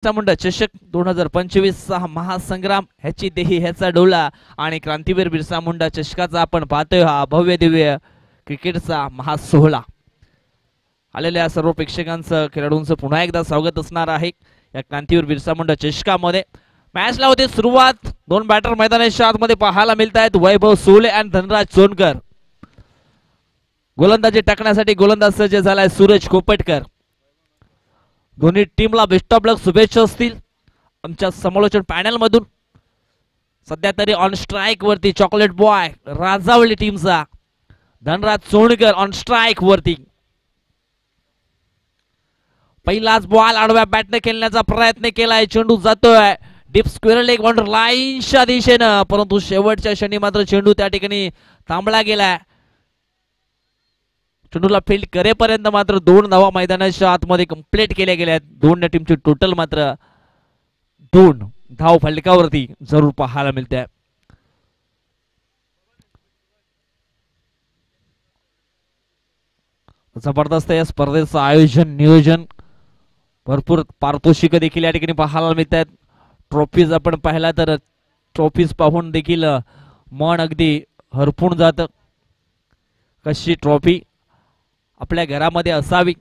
चामुंडा चषक 2025 चा महासंग्राम ह्याची देही ह्याचा डोला आणि क्रांतीवीर बिरसा मुंडा चषकाचा आपण पाहतोय हा भव्य दिव्य क्रिकेटचा महासोहळा. आलेल्या सर्व प्रेक्षकांचं खेळाडूंचं पुन्हा एकदा स्वागत असणार आहे या क्रांतीवीर बिरसा मुंडा चषकामध्ये. मॅचला होते सुरुवात. दोन बॅटर मैदानाच्या आतमध्ये पाहायला मिळत आहेत, वैभव सोले आणि धनराज सोनकर. गोलंदाजी टाकण्यासाठी गोलंदाज सज्ज झालाय सूरज कोपटकर. दोन्ही टीमला बेस्ट ऑफ लक शुभेच्छा असतील आमच्या समालोचन पॅनल मधून. सध्या तरी ऑन स्ट्राइक वरती चॉकलेट बॉय राजावली टीमचा धनराज सोनकर ऑन स्ट्राइक वरती. पहिलाच बॉल आडव्या बॅटने खेळण्याचा प्रयत्न केलाय. चेंडू जातोय डीप स्क्वेअर लेग बाउंड्री लाईनच्या दिशेनं, परंतु शेवटच्या क्षणी मात्र चेंडू त्या ठिकाणी थांबला गेलाय. चेंडूला फील्ड करेपर्यंत मात्र 2 धावा मैदानाच्या आतमध्ये कंप्लीट केल्या गेल्या आहेत. दोन टीमची टोटल मात्र 2 धाव फलकावरती जरूर पाहायला मिळते. जबरदस्त या स्पर्धेचं आयोजन नियोजन, भरपूर पारितोषिक देखील या ठिकाणी पाहायला मिळतात. ट्रॉफीज आपण पाहिला तर ट्रॉफीज पाहून देखील मन अगदी हरपून जात. कशी ट्रॉफी आपल्या घरामध्ये असावी,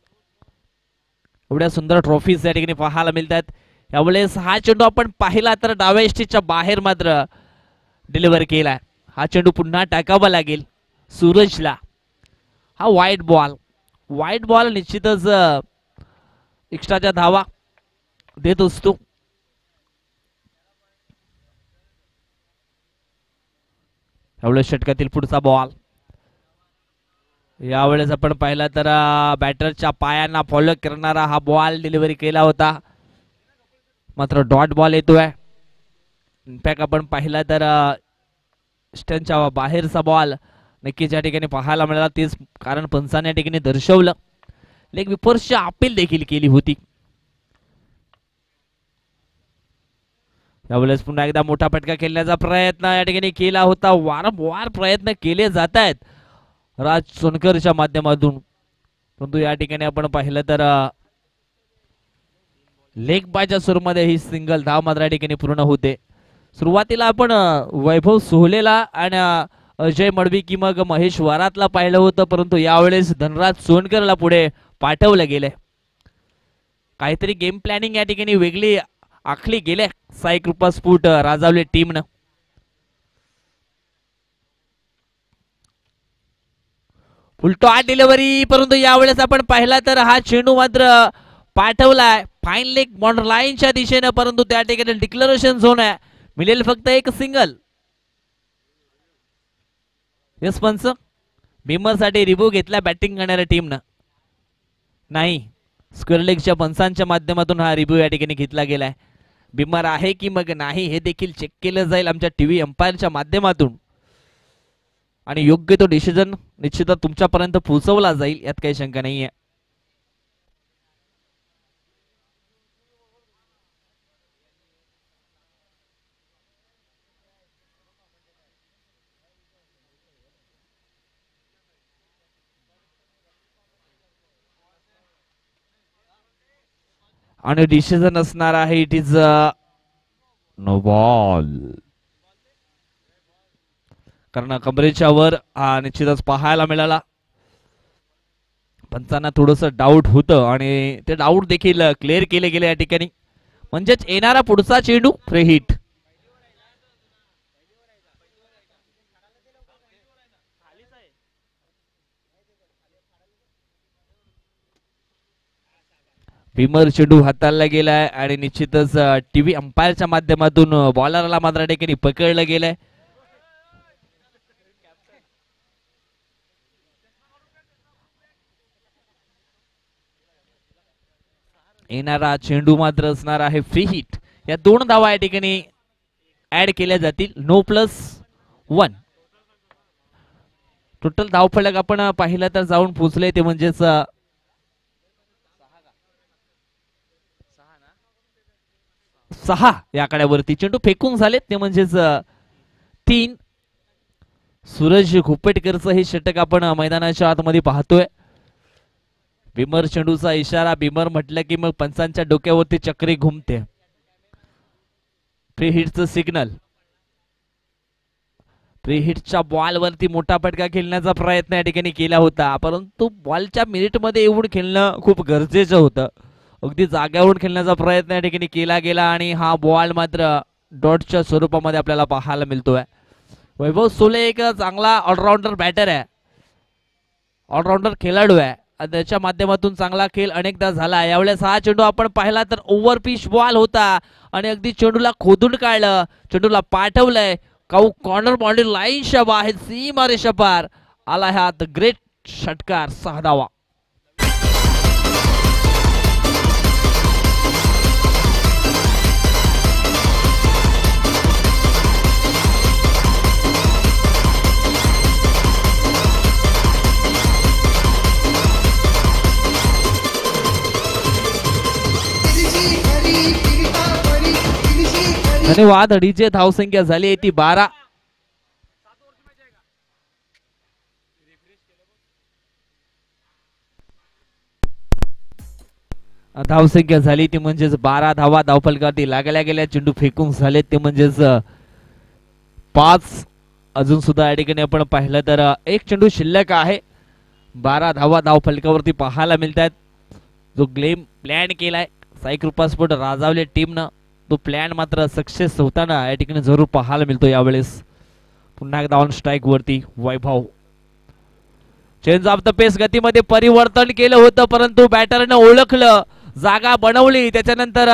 एवढ्या सुंदर ट्रॉफीज या ठिकाणी पाहायला मिळतात. यावेळेस हा चेंडू आपण पाहिला तर डाव्या एष्टीच्या बाहेर मात्र डिलिव्हर केलाय. हा चेंडू पुन्हा टाकावा लागेल सूरजला. हा वाईट बॉल निश्चितच एक्स्ट्राच्या धावा देत असतो. यावेळेस षटकातील पुढचा बॉल. यावेळेस आपण पाहिला तर बॅटरच्या पायांना फॉलो करणारा हा बॉल डिलिव्हरी केला होता, मात्र डॉट बॉल येतोय. इनफॅक्ट आपण पाहिला तर स्टंपच्या बाहेरचा बॉल नक्कीच या ठिकाणी पाहायला मिळाला. तेच कारण पंचाने या ठिकाणी दर्शवलं. लेग विपर्सची अपील देखील केली होती. यावेळेस पुन्हा एकदा मोठा फटका खेळण्याचा प्रयत्न या ठिकाणी केला होता. वारंवार प्रयत्न केले जात आहेत राज सोनकरच्या माध्यमातून, परंतु या ठिकाणी आपण पाहिलं तर लेग बायच्या स्वरूपामध्ये ही सिंगल धाव मात्र या ठिकाणी पूर्ण होते. सुरुवातीला आपण वैभव सोहलेला आणि अजय मडवी की मग महेश वारातला पाहिलं होतं, परंतु यावेळेस धनराज सोनकरला पुढे पाठवलं गेलंय. काहीतरी गेम प्लॅनिंग या ठिकाणी वेगळी आखली गेले साई कृपा स्फूट राजावले टीमनं. फुलटॉस डिलिव्हरी, परंतु यावेळेस आपण पाहिला तर हा चेंडू मात्र पाठवलाय फाईन लेग बाउंड्री लाईनच्या दिशेनं, परंतु त्या ठिकाणी डिक्लेरेशन झोन आहे. मिळेल फक्त एक सिंगल. यस पंच, बिमरसाठी रिव्ह्यू घेतला बॅटिंग करणाऱ्या टीमनं. नाही, स्क्वेअर लेगच्या पंचांच्या माध्यमातून हा रिव्ह्यू या ठिकाणी घेतला गेलाय. बिमर आहे की मग नाही हे देखील चेक केलं जाईल आमच्या टीव्ही अंपायरच्या माध्यमातून, आणि योग्य तो डिसिजन निश्चितच तुमच्यापर्यंत पोहोचवला जाईल, यात काही शंका नाहीये. आणि डिसिजन असणार आहे इट इज नो बॉल, कारण कमरेच्या वर निश्चितच पाहायला मिळाला. पंचांना थोडस डाऊट होतं आणि ते डाऊट देखील क्लिअर केले गेले या ठिकाणी. म्हणजेच येणारा पुढचा चेंडू फ्री हिट. भीमर चेंडू हाताळला गेलाय आणि निश्चितच टीव्ही अंपायरच्या माध्यमातून बॉलरला मात्र ठिकाणी पकडलं गेलंय. येणारा चेंडू मात्र असणार आहे फ्री हिट. या 2 धावा या ठिकाणी ऍड केल्या जातील. नो प्लस 1 टोटल धावफलक आपण पाहिलं तर जाऊन पोहोचले ते म्हणजेच 6 या आकड्यावरती. चेंडू फेकून झालेत ते म्हणजेच 3. सूरज खोपेटकरचं हे षटक आपण मैदानाच्या आतमध्ये पाहतोय. भीमर चेंडूचा इशारा. भीमर म्हटलं की मग पंचांच्या डोक्यावरती चक्री घुमते. फ्री हिटचं सिग्नल. फ्री हिटच्या बॉलवरती मोठा फटका खेळण्याचा प्रयत्न या ठिकाणी केला होता, परंतु बॉलच्या मिनिटमध्ये येऊन खेळणं खूप गरजेचं होतं. अगदी जाग्यावरून खेळण्याचा प्रयत्न या ठिकाणी केला गेला आणि हा बॉल मात्र डॉटच्या स्वरूपामध्ये आपल्याला पाहायला मिळतोय. वैभव सोले एक चांगला ऑलराऊंडर बॅटर आहे, ऑलराऊंडर खेळाडू आहे. त्याच्या माध्यमातून चांगला खेळ अनेकदा झाला. यावेळेस हा चेंडू आपण पाहिला तर ओव्हर पिच बॉल होता आणि अगदी चेंडूला खोदून काढलं, चेंडूला पाठवलंय काऊ कॉर्नर बाउंड्री लाईनच्या बाहेर सीमारेषा पार आला हा द ग्रेट षटकार. 6 धावा. धन्यवाद. अडीचे धावसंख्या झाली आहे ती 12. धावसंख्या झाली ती म्हणजेच 12 धावा धावफलकावरती लागल्या गेल्या. चेंडू फेकून झाले ते म्हणजेच 5. अजून सुद्धा या ठिकाणी आपण पाहिलं तर एक चेंडू शिल्लक आहे. 12 धावा धावफलकावरती पाहायला मिळत आहेत. जो गेम प्लॅन केलाय साई कृपा स्पोर्ट राजावले टीमनं, तो प्लॅन मात्र सक्सेस होताना या ठिकाणी जरूर पाहायला मिळतो. यावेळेस पुन्हा एकदा ऑन स्ट्राईक वरती वैभव. चेंज ऑफ द पेस गतीमध्ये परिवर्तन केलं होतं, परंतु बॅटरने ओळखलं, जागा बनवली, त्याच्यानंतर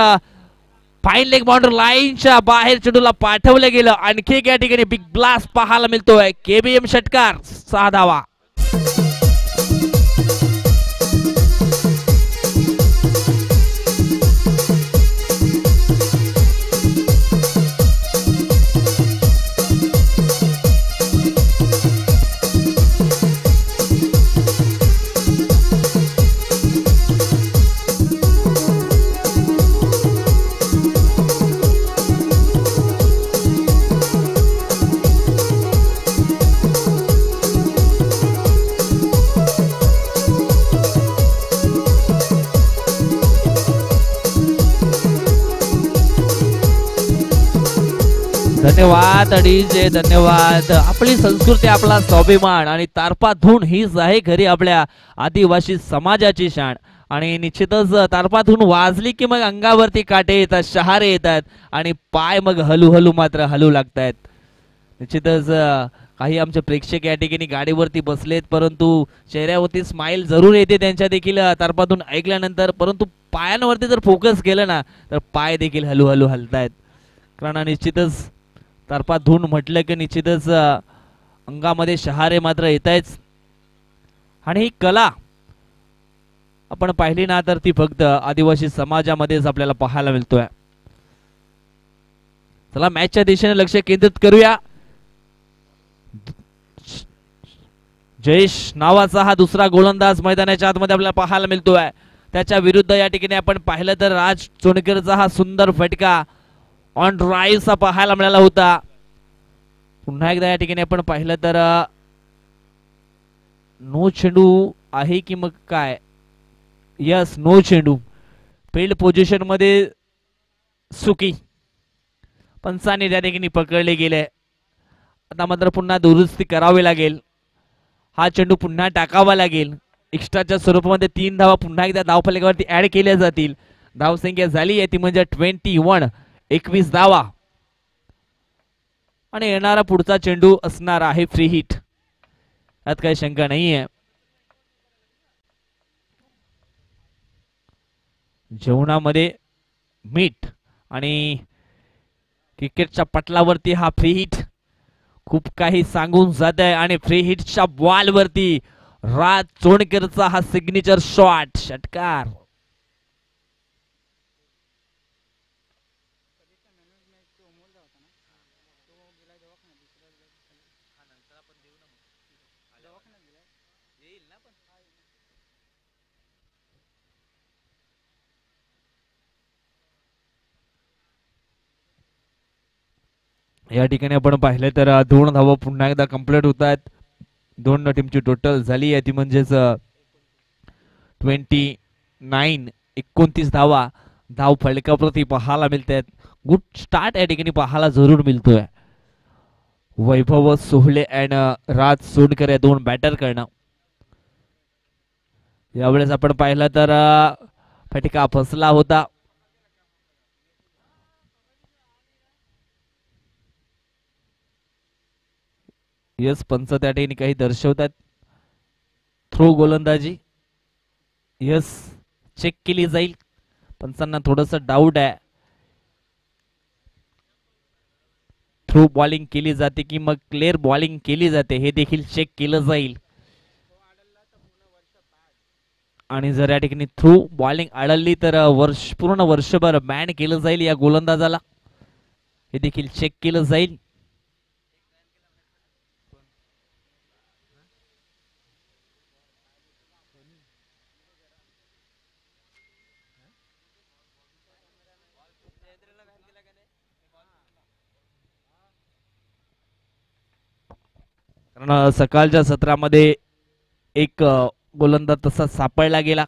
फाईन लेग बाउंड्री लाईनच्या बाहेर चेंडूला पाठवलं गेलं. आणखी एक या ठिकाणी बिग ब्लास्ट पाहायला मिळतोय. केबीएम षटकार. 6 धावा. धन्यवाद अडीजे, धन्यवाद. आपली संस्कृती, आपला स्वाभिमान आणि तारपा धून हीच आहे खरी आपल्या आदिवासी समाजाची शान. आणि निश्चितच तारपा धून वाजली की मग अंगावरती काटे येतात, शहारे येतात आणि पाय मग हलू मात्र हलू लागतात. निश्चितच काही आमचे प्रेक्षक या ठिकाणी गाडीवरती बसलेत, परंतु चेहऱ्यावरती स्माइल जरूर येते त्यांच्या देखील तारपातून ऐकल्यानंतर. परंतु पायांवरती जर फोकस केलं ना तर पाय देखील हलू हलतायत. कारण निश्चितच तारपा धून म्हटलं की निश्चितच अंगामध्ये शहारे मात्र येत आहेच. आणि ही कला आपण पाहिली ना तर ती फक्त आदिवासी समाजामध्येच आपल्याला पाहायला मिळतोय. चला मॅचच्या दिशेने लक्ष केंद्रित करूया. जयेश नावाचा हा दुसरा गोलंदाज मैदानाच्या आतमध्ये आपल्याला पाहायला मिळतोय. त्याच्या विरुद्ध या ठिकाणी आपण पाहिलं तर राज चोणकरचा हा सुंदर फटका ऑन ड्राईव्हचा पाहायला मिळाला होता. पुन्हा एकदा या ठिकाणी आपण पाहिलं तर नो चेंडू आहे की मग काय, यस नो चेंडू. फील्ड पोझिशन मध्ये सुकी पंचाने त्या ठिकाणी पकडले गेले. आता मात्र पुन्हा दुरुस्ती करावी लागेल. हा चेंडू पुन्हा टाकावा लागेल. एक्स्ट्राच्या स्वरूपामध्ये 3 धावा पुन्हा एकदा धावफलकावरती ऍड केल्या जातील. धावसंख्या झाली आहे ती म्हणजे 21. 21 धावा. आणि येणारा पुढचा चेंडू असणार आहे फ्री हिट, यात काही शंका नाहीये. जेवणामध्ये मीठ आणि क्रिकेटच्या पटलावरती हा फ्री हिट खूप काही सांगून जात आहे. आणि फ्री हिटच्या बॉल वरती राज चोणकरचा हा सिग्नेचर शॉट, षटकार. या ठिकाणी आपण पाहिलं तर 2 धावा पुन्हा एकदा कंप्लीट होत आहेत. 2 टीमची टोटल झाली आहे ती म्हणजेच 29 धावा धाव फलकाप्रती पाहायला मिळत आहेत. गुड स्टार्ट या ठिकाणी पाहायला जरूर मिळतोय. वैभव सोहळे अँड राज सोनकर या दोन बॅटर करणं. यावेळेस आपण पाहिलं तर फटका फसला होता. यस पंच त्या ठिकाणी काही दर्शवतात. थ्रो गोलंदाजी यस चेक केली जाईल. पंचांना थोडस डाऊट आहे. थ्रू बॉलिंग केली जाते की मग क्लिअर बॉलिंग केली जाते हे देखील चेक केलं जाईल. आणि जर या ठिकाणी थ्रू बॉलिंग आढळली तर पूर्ण वर्षभर बॅन केलं जाईल या गोलंदाजाला. हे देखील चेक केलं जाईल. कारण सकाळच्या सत्रामध्ये एक गोलंदाज तसा सापडला गेला.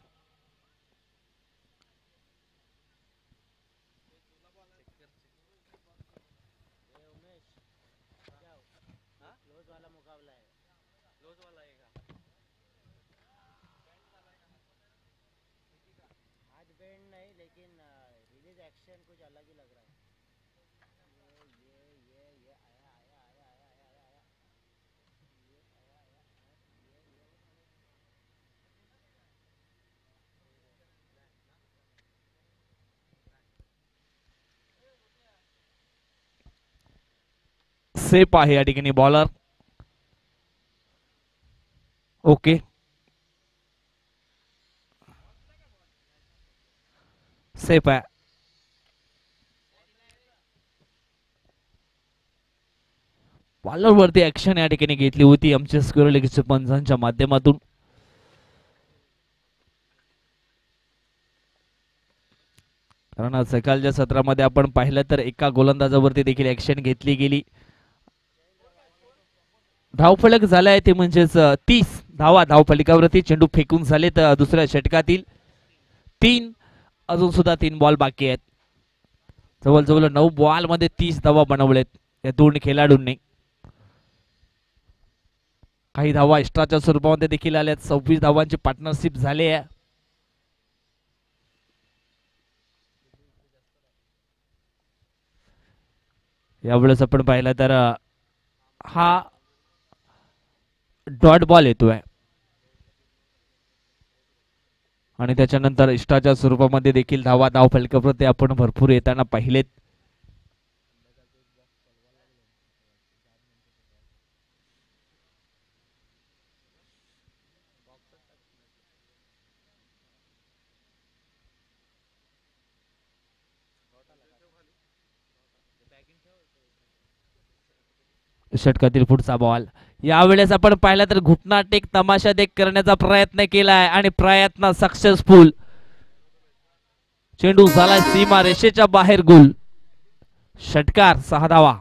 सेफ आहे या ठिकाणी बॉलर. ओके सेफ आहे. बॉलर वरती ऍक्शन या ठिकाणी घेतली होती आमच्या स्क्वेअर लेगच्या पंचांच्या माध्यमातून. कारण सकाळच्या सत्रामध्ये आपण पाहिलं तर एका गोलंदाजावरती देखील ऍक्शन घेतली गेली. धावफलक झालाय ते म्हणजेच 30 धावा धावफलकावरती. चेंडू फेकून झाले तर दुसऱ्या षटकातील 3 अजून सुद्धा 3 बॉल बाकी आहेत. जवळजवळ 9 बॉल मध्ये 30 धावा बनवलेत या दोन खेळाडूंनी. काही धावा एक्स्ट्राच्या स्वरूपामध्ये देखील आल्यात. 26 धावांची पार्टनरशिप झाली आहे. यावेळेस आपण पाहिलं तर हा डॉट बॉल येतोय आणि त्याच्यानंतर इष्टाच्या स्वरूपामध्ये देखील धावा धाव फलकाप्रती आपण भरपूर येताना पाहिलेत. षटकातील पुढचा बॉल. यावेळेस आपण पाहिलं तर घुटना टेक तमाशा देख करण्याचा प्रयत्न केलाय आणि प्रयत्न सक्सेसफुल. चेंडू झाला सीमा रेषेच्या बाहेर. गोल. षटकार 6 धावा.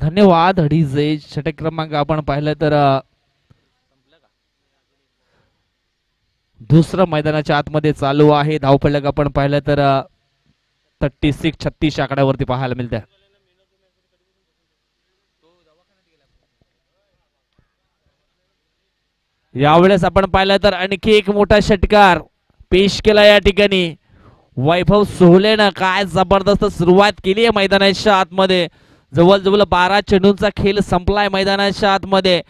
धन्यवाद. अडीच षटक क्रमांक आपण पाहिलं तर दुसरं मैदानाच्या आतमध्ये चालू आहे. धावफलक आपण पाहिलं तर 36 आकड्यावरती पाहायला मिळते. यावेळेस आपण पाहिलं तर आणखी एक मोठा षटकार पेश केला या ठिकाणी वैभव सोहलेनं. काय जबरदस्त सुरुवात केली आहे मैदानाच्या आतमध्ये. जवळजवळ 12 चेंडूंचा खेळ संपलाय मैदानाच्या आतमध्ये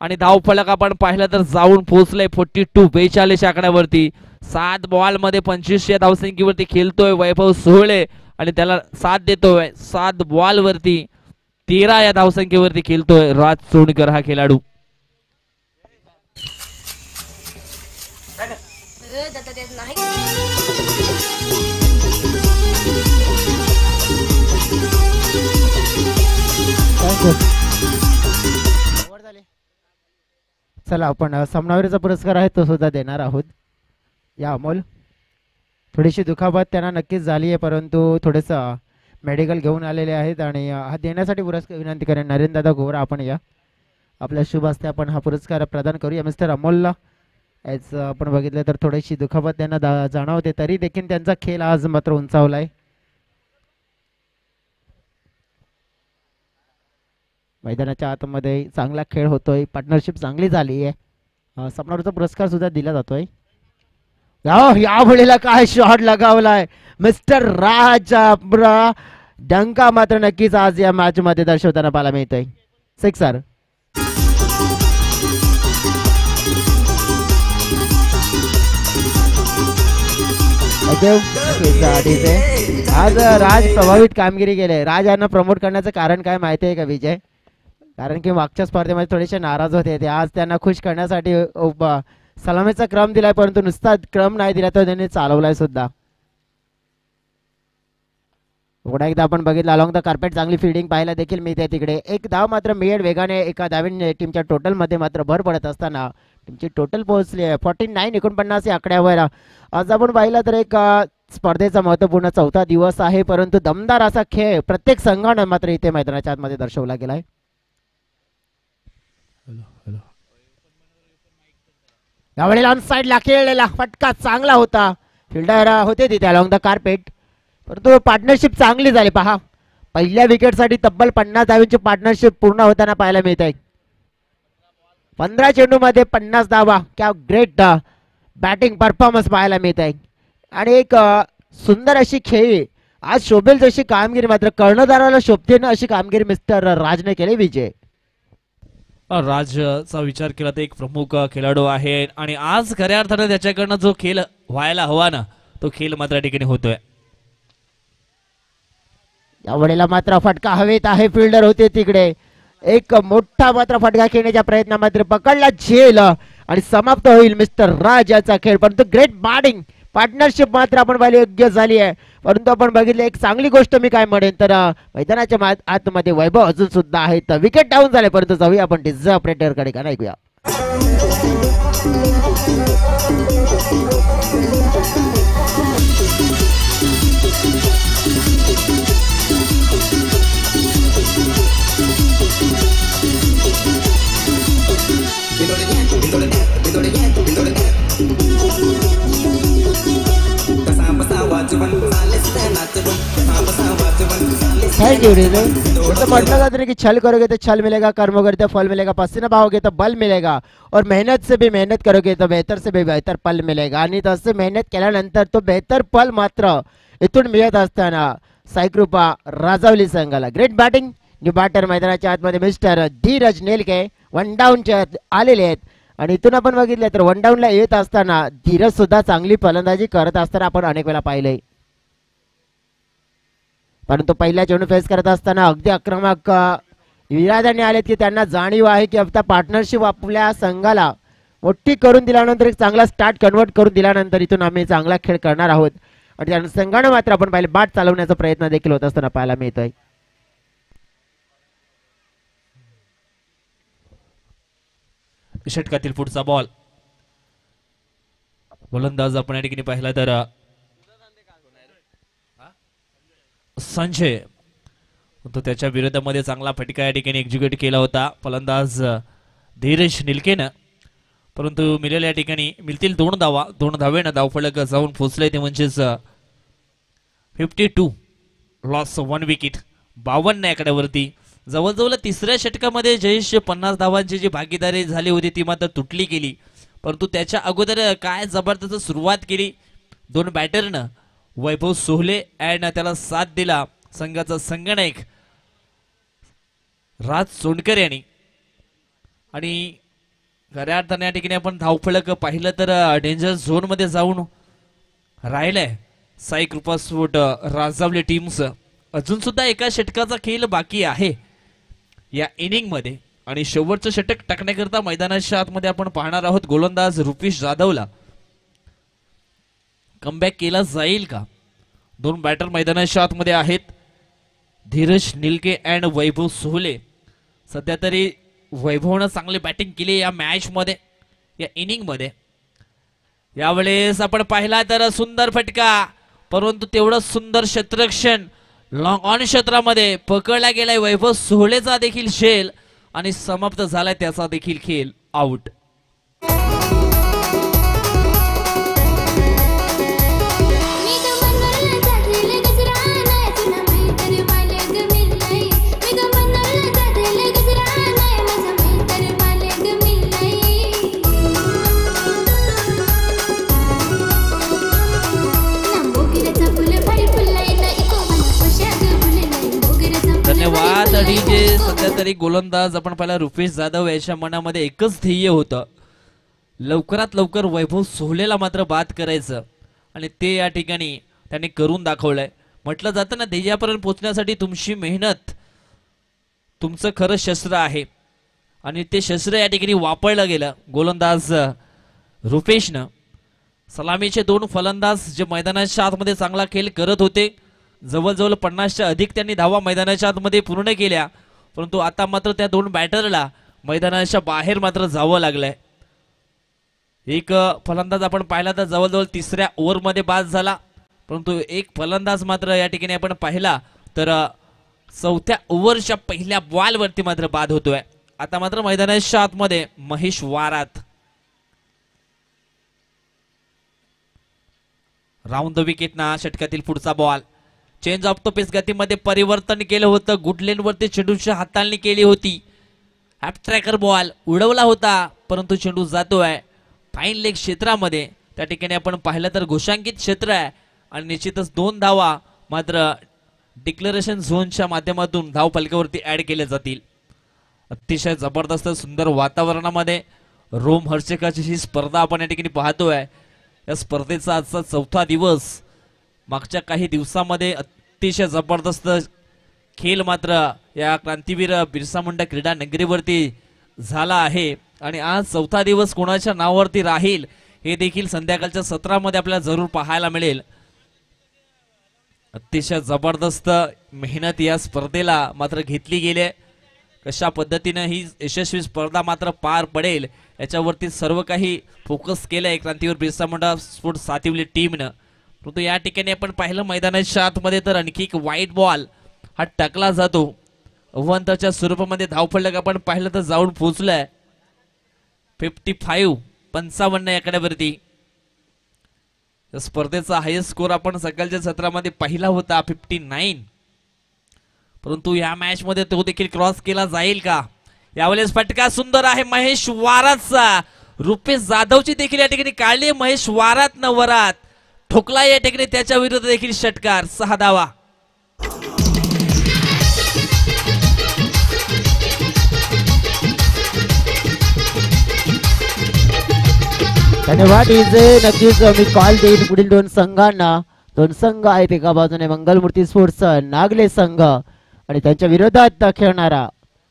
आणि धावफलक आपण पाहिलं तर जाऊन पोहोचले 42 आकड्यावरती. 7 बॉल मध्ये 25 या धावसंख्येवरती खेळतोय वैभव सोहळे आणि त्याला साथ देतोय 7 बॉल वरती. 13 या धावसंख्येवरती खेळतोय राज सोनकर हा खेळाडू. चला आपण सामनावीरचा पुरस्कार आहे तो सुद्धा देणार आहोत. या अमोल, थोडीशी दुखापत त्यांना नक्कीच झाली आहे, परंतु थोडंसं मेडिकल घेऊन आलेले आहेत आणि हा देण्यासाठी पुरस्कार विनंती करेन नरेंद्रदादा गोरा, आपण या आपल्या शुभ हस्ते आपण हा पुरस्कार प्रदान करूया मिस्टर अमोलला. याच आपण बघितलं तर थोडीशी दुखापत त्यांना जाणवते, तरी देखील त्यांचा खेळ आज मात्र उंचावलाय. मैदानाच्या आतमध्ये चांगला खेळ होतोय, पार्टनरशिप चांगली झाली आहे. सामनावीरचा पुरस्कार सुद्धा दिला जातोय. या वेळेला काय शॉट लगावलाय मिस्टर राज, डंका मात्र नक्कीच आज या मॅच मध्ये दर्शवताना पाहायला मिळतोय. सिक्सर आज राज प्रभावित कामगिरी केले. राज यांना प्रमोट करण्याचं कारण काय माहिती आहे का विजय? कारण की मागच्या स्पर्धेमध्ये थोडेसे नाराज होते ते, आज त्यांना खुश करण्यासाठी सलामीचा क्रम दिलाय, परंतु नुसता क्रम नाही दिला तर त्यांनी चालवलाय सुद्धा. पुन्हा एकदा आपण बघितलं अलॉंग द कार्पेट चांगली फील्डिंग पाहायला देखील मिळते तिकडे. एक धाव मात्र मिळेल वेगाने, एका धावीने टीमच्या टोटल मध्ये मात्र भर पडत असताना टीमची टोटल पोहोचली आहे 49 या आकड्यावर. आज आपण पाहिलं तर एक स्पर्धेचा महत्वपूर्ण चौथा दिवस आहे, परंतु दमदार असा खेळ प्रत्येक संघाने मात्र इथे मैदानाच्या आतमध्ये दर्शवला गेलाय. यावेळेला ऑन साइडला खेळलेला फटका चांगला होता, फिल्डर होते तिथे अलॉंग द कार्पेट, परंतु पार्टनरशिप चांगली झाली. पहा पहिल्या विकेटसाठी तब्बल 50 धावांची पार्टनरशिप पूर्ण होताना पाहायला मिळत आहे. 15 चेंडू मध्ये 50 धावा, क्या ग्रेट बॅटिंग परफॉर्मन्स पाहायला मिळत आहे. आणि एक सुंदर अशी खेळी आज शोभेल जशी कामगिरी मात्र कर्णधाराला शोभते ना अशी कामगिरी मिस्टर राजने केली. विजय राजचा विचार केला तर एक प्रमुख खेळाडू आहे आणि आज खऱ्या अर्थाने त्याच्याकडनं जो खेळ व्हायला हवा ना तो खेळ मात्र ठिकाणी होतोय. यावेळेला मात्र फटका हवेत आहे, फिल्डर होते तिकडे, एक मोठा मात्र फटका खेळण्याच्या प्रयत्न मात्र पकडला झेल आणि समाप्त होईल मिस्टर राज याचा खेळ. परंतु ग्रेट बॅटिंग पार्टनरशिप मात्र आपण पाहिली योग्य झाली आहे. परंतु आपण बघितलं एक चांगली गोष्ट मी काय म्हणेन तर मैदानाच्या आतमध्ये वैभव अजून सुद्धा आहे. तर विकेट डाऊन झाले, परंतु जाऊया आपण डिझ ऑपरेटर कडे का ऐकूया. Thank you. म्हटलं जातं कि छल करोगे तो छल मिलेगा, कर्म करते फल मिलेगा, पसीना बहाओगे तो बल मिलेगा और मेहनत से भी मेहनत करोगे तो बेहतर से भी बेहतर पल मिलेगा. आणि तसे मेहनत केल्यानंतर तो बेहतर पल मात्र इथून मिळत असताना साईकृपा राजावली संघाला. Great batting. न्यू बॅटर मैदानाच्या आतमध्ये मिस्टर धीरज नेलके वन डाऊनच्या आलेले आहेत आणि इथून आपण बघितलं तर वन डाऊनला येत असताना धीरज सुद्धा चांगली फलंदाजी करत असताना आपण अनेक वेळा पाहिले. परंतु पहिल्या चेंडू फेस करत असताना अगदी आक्रमक विराजाने आलेत की त्यांना जाणीव आहे की आता पार्टनरशिप आपल्या संघाला मोठी करून दिल्यानंतर एक चांगला स्टार्ट कन्वर्ट करून दिल्यानंतर इथून आम्ही चांगला खेळ करणार आहोत. आणि त्या संघाने मात्र आपण पाहिले बाट चालवण्याचा प्रयत्न देखील होत असताना पाहायला मिळतोय. षटकातील पुढचा बॉल गोलंदाज आपण या ठिकाणी पाहिला तर संजय तो त्याच्या विरोधामध्ये चांगला फटका या ठिकाणी एक्झिक्यूट केला होता फलंदाज धीरज निलकेनं. परंतु मिळेल या ठिकाणी मिळतील 2 धावा. 2 धावेनं धावफलक जाऊन पोहोचले ते म्हणजेच 52 लॉस 1 विकेट 52 आकड्यावरती. जवळजवळ तिसऱ्या षटकामध्ये जयेश 50 धावांची जी भागीदारी झाली होती ती मात्र तुटली गेली. परंतु त्याच्या अगोदर काय जबरदस्त सुरुवात केली 2 बॅटरनं वैभव सोहले अँड त्याला साथ दिला संघाचा संगनायक राज सोनकर यांनी. आणि खऱ्या अर्थाने या ठिकाणी आपण धावफलक पाहिलं तर डेंजर झोन मध्ये जाऊन राहिलंय साई कृपा स्पोर्ट राजावली टीम्स. अजून सुद्धा एका षटकाचा खेळ बाकी आहे या इनिंग मध्ये आणि शेवटचं षटक टाकण्याकरता मैदानाच्या आतमध्ये आपण पाहणार आहोत गोलंदाज रुपेश जाधवला कमबॅक केला जाईल का. दोन बॅटर मैदानाच्या आतमध्ये आहेत, धीरज निलके अँड वैभव सोहले. सध्या तरी वैभवनं चांगली बॅटिंग केली या मॅच मध्ये, या इनिंग मध्ये. यावेळेस आपण पाहिला तर सुंदर फटका, परंतु तेवढं सुंदर क्षेत्ररक्षण लॉंग ऑन क्षेत्रामध्ये पकडला गेलाय वैभव सोहळेचा देखील शेल आणि समाप्त झालाय त्याचा देखील खेळ. आउट. धन्यवाद डीजे. सध्या तरी गोलंदाज आपण पाहिला रुपेश जाधव याच्या मनामध्ये एकच ध्येय होतं, लवकरात लवकर वैभव सोहलेला मात्र बाद करायचं आणि ते या ठिकाणी त्यांनी करून दाखवलंय. म्हटलं जातं ना, ध्येयापर्यंत पोहोचण्यासाठी तुमची मेहनत तुमचं खरं शस्त्र आहे आणि ते शस्त्र या ठिकाणी वापरलं गेलं गोलंदाज रुपेशनं. सलामीचे दोन फलंदाज जे मैदानाच्या आतमध्ये चांगला खेळ करत होते, जवळजवळ 50च्या अधिक त्यांनी धावा मैदानाच्या आतमध्ये पूर्ण केल्या, परंतु आता मात्र त्या दोन बॅटरला मैदानाच्या बाहेर मात्र जावं लागलंय. एक फलंदाज आपण पाहिला तर जवळजवळ तिसऱ्या ओव्हरमध्ये बाद झाला, परंतु एक फलंदाज मात्र या ठिकाणी आपण पाहिला तर चौथ्या ओव्हरच्या पहिल्या बॉलवरती मात्र बाद होतोय. आता मात्र मैदानाच्या आतमध्ये महेश वारात. राऊंड द विकेट ना षटकातील पुढचा बॉल. चेंज ऑफ द पेस गतीमध्ये परिवर्तन केलं होतं, गुडलेन वरती चेंडूची हाताळणी केली होती. हॅप ट्रॅकर बॉल उडवला होता, परंतु चेंडू जातोय फाईन लेग क्षेत्रामध्ये. त्या ठिकाणी आपण पाहिलं तर घोषांकित क्षेत्र आहे आणि निश्चितच 2 धावा मात्र डिक्लेरेशन झोनच्या माध्यमातून धाव फलकावरती ऍड केल्या जातील. अतिशय जबरदस्त सुंदर वातावरणामध्ये रोमहर्षकाची ही स्पर्धा आपण या ठिकाणी पाहतोय. या स्पर्धेचा आजचा चौथा दिवस. मागच्या काही दिवसामध्ये अतिशय जबरदस्त खेळ मात्र या क्रांतीवीर बिरसा मुंडा क्रीडा नगरीवरती झाला आहे आणि आज चौथा दिवस कोणाच्या नावावरती राहील हे देखील संध्याकाळच्या सत्रामध्ये आपल्याला जरूर पाहायला मिळेल. अतिशय जबरदस्त मेहनत या स्पर्धेला मात्र घेतली गेली. कशा पद्धतीने ही यशस्वी स्पर्धा मात्र पार पडेल याच्यावरती सर्व काही फोकस केलंय क्रांतीवीर बिरसा मुंडा स्पोर्ट्स सातिवली टीमनं. परंतु या ठिकाणी आपण पाहिलं मैदानाच्या आतमध्ये तर आणखी एक वाईट बॉल हा टाकला जातो. अव्वंताच्या स्वरूपामध्ये धावफलक आपण पाहिलं तर जाऊन पोहोचलाय 55 या आकड्यावरती. स्पर्धेचा हायेस्ट स्कोर आपण सकाळच्या सत्रामध्ये पाहिला होता 59, परंतु या मॅच मध्ये तो देखील क्रॉस केला जाईल का. यावेळेस फटका सुंदर आहे महेश वारातचा. रुपेश जाधवची देखील या ठिकाणी काढली. महेश वारात न वरात ठोकला या ठिकाणी त्याच्या विरुद्ध देखील षटकार. 6 धावा. धन्यवाद डीजे. नक्कीच मी कॉल देईन पुढील 2 संघांना. 2 संघ आहेत, एका बाजूने मंगलमूर्ती स्पोर्ट्स नागले संघ आणि त्यांच्या विरोधात खेळणारा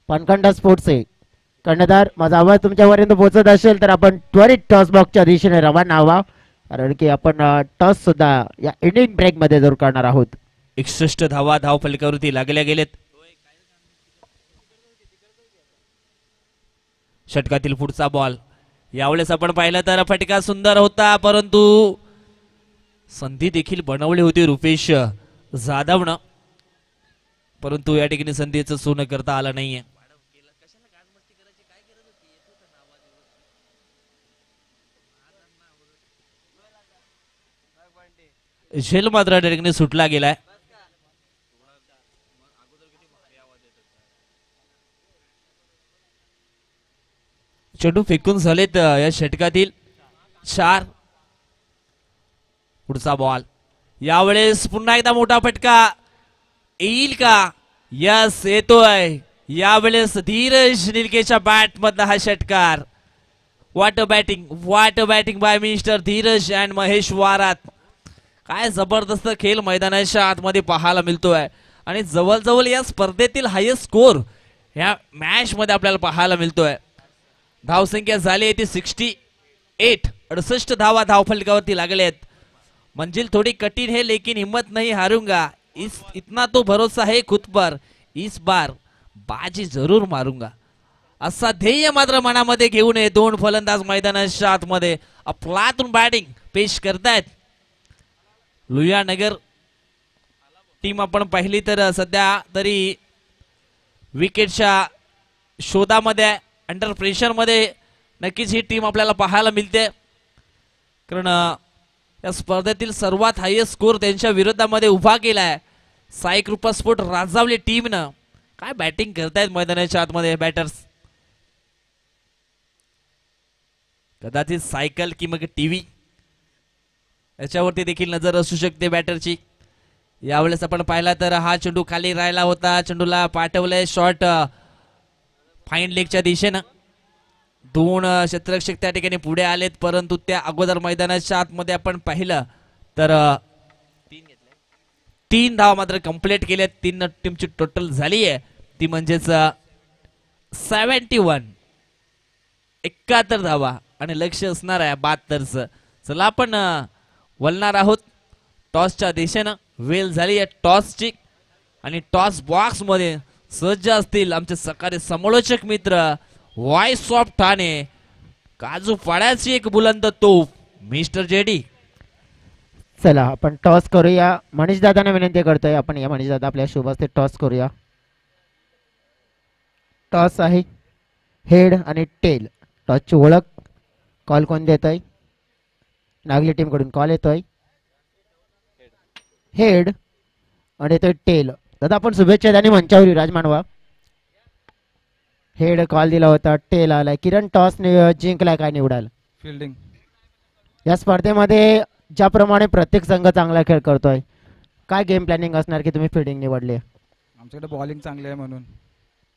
पानखंडा स्पोर्ट्स आहे. कर्णधार, माझा आवाज तुमच्यापर्यंत पोहोचत असेल तर आपण त्वरित टॉस बॉक्सच्या दिशेने रवाना व्हा, कारण की आपण टॉस सुद्धा या इनिंग ब्रेक मध्ये जरूर करणार आहोत. 61 धावा धाव फलकावरती लागल्या गेलेत. षटकातील पुढचा बॉल. यावेळेस आपण पाहिलं तर फटका सुंदर होता, परंतु संधी देखील बनवली होती रुपेश जाधवनं, परंतु या ठिकाणी संधीचं सोनं करता आलं नाहीये. झेल मात्र त्या ठिकाणी सुटला गेलाय. चेंडू फेकून झालेत या षटकातील 4. पुढचा बॉल. यावेळेस पुन्हा एकदा मोठा फटका येईल का. यस, येतोय. यावेळेस धीरज निलकेच्या बॅट मधला हा षटकार. What a batting by mister Dheeraj and Mahesh Warat. काय जबरदस्त खेळ मैदानाच्या आतमध्ये पाहायला मिळतोय आणि जवळजवळ या स्पर्धेतील हायेस्ट स्कोर ह्या मॅच मध्ये आपल्याला पाहायला मिळतोय. धावसंख्या झाली आहे ती 68. 68 धावा धावफलकावरती लागले आहेत. मंजिल थोडी कठीण है लेकिन हिम्मत नहीं हारूंगा, इतना तो भरोसा है खुद पर, इस बार बाजी जरूर मारूंगा असा ध्येय मात्र मनामध्ये घेऊन दोन फलंदाज मैदानाच्या आतमध्ये अफलातून बॅटिंग पेश करतायत. लुया नगर टीम आपण पाहिली तर सध्या तरी विकेटच्या शोधामध्ये, अंडर प्रेशर मध्ये नक्कीच ही टीम आपल्याला पाहायला मिळते. कारण या स्पर्धेतील सर्वात हायेस्ट स्कोर त्यांच्या विरोधामध्ये उभा केलाय. साई कृपा स्पोर्ट राजावली टीमनं. काय बॅटिंग करतायत मैदानाच्या आतमध्ये बॅटर्स. कदाचित सायकल की मग टीव्ही याच्यावरती देखील नजर असू शकते बॅटरची. यावेळेस आपण पाहिला तर हा चेंडू खाली राहिला होता, चेंडूला पाठवलंय शॉट फाईन लेगच्या दिशेनं. दोन क्षेत्ररक्षक त्या ठिकाणी पुढे आलेत, परंतु त्या अगोदर मैदानाच्या आतमध्ये आपण पाहिलं तर 3 धावा मात्र कंप्लीट केल्यात. 3 टीमची टोटल झाली आहे ती म्हणजेच 71. 71 धावा आणि लक्ष असणार आहे 72चं. चला आपण वळणार आहोत टॉसच्या दिशेनं. वेल झाली आहे टॉसची आणि टॉस बॉक्स मध्ये सज्ज असतील आमचे सकाळी समालोचक मित्र व्हॉइस ऑफ ठाणे, काजू पाड्याची एक बुलंद तोफ मिस्टर जेडी. चला आपण टॉस करूया. मनीष दादांना विनंती करतोय आपण या मनीष दादा आपल्या शुभ हस्ते टॉस करूया. टॉस आहे हेड आणि टेल. टॉसची ओळख कॉल कोण देतोय? नागली टीम कडून कॉल येतोय हेड आणि येतोय टेल. दादा आपण शुभेच्छा आणि मंचावर विराज मानवा. हेड कॉल दिला होता, टेल आलाय. किरण टॉस जिंकलाय, काय निवडाल? फिल्डिंग. या स्पर्धेमध्ये ज्याप्रमाणे प्रत्येक संघ चांगला खेळ करतोय, काय गेम प्लॅनिंग असणार की तुम्ही फिल्डिंग निवडली? आमच्याकडे बॉलिंग चांगली आहे म्हणून.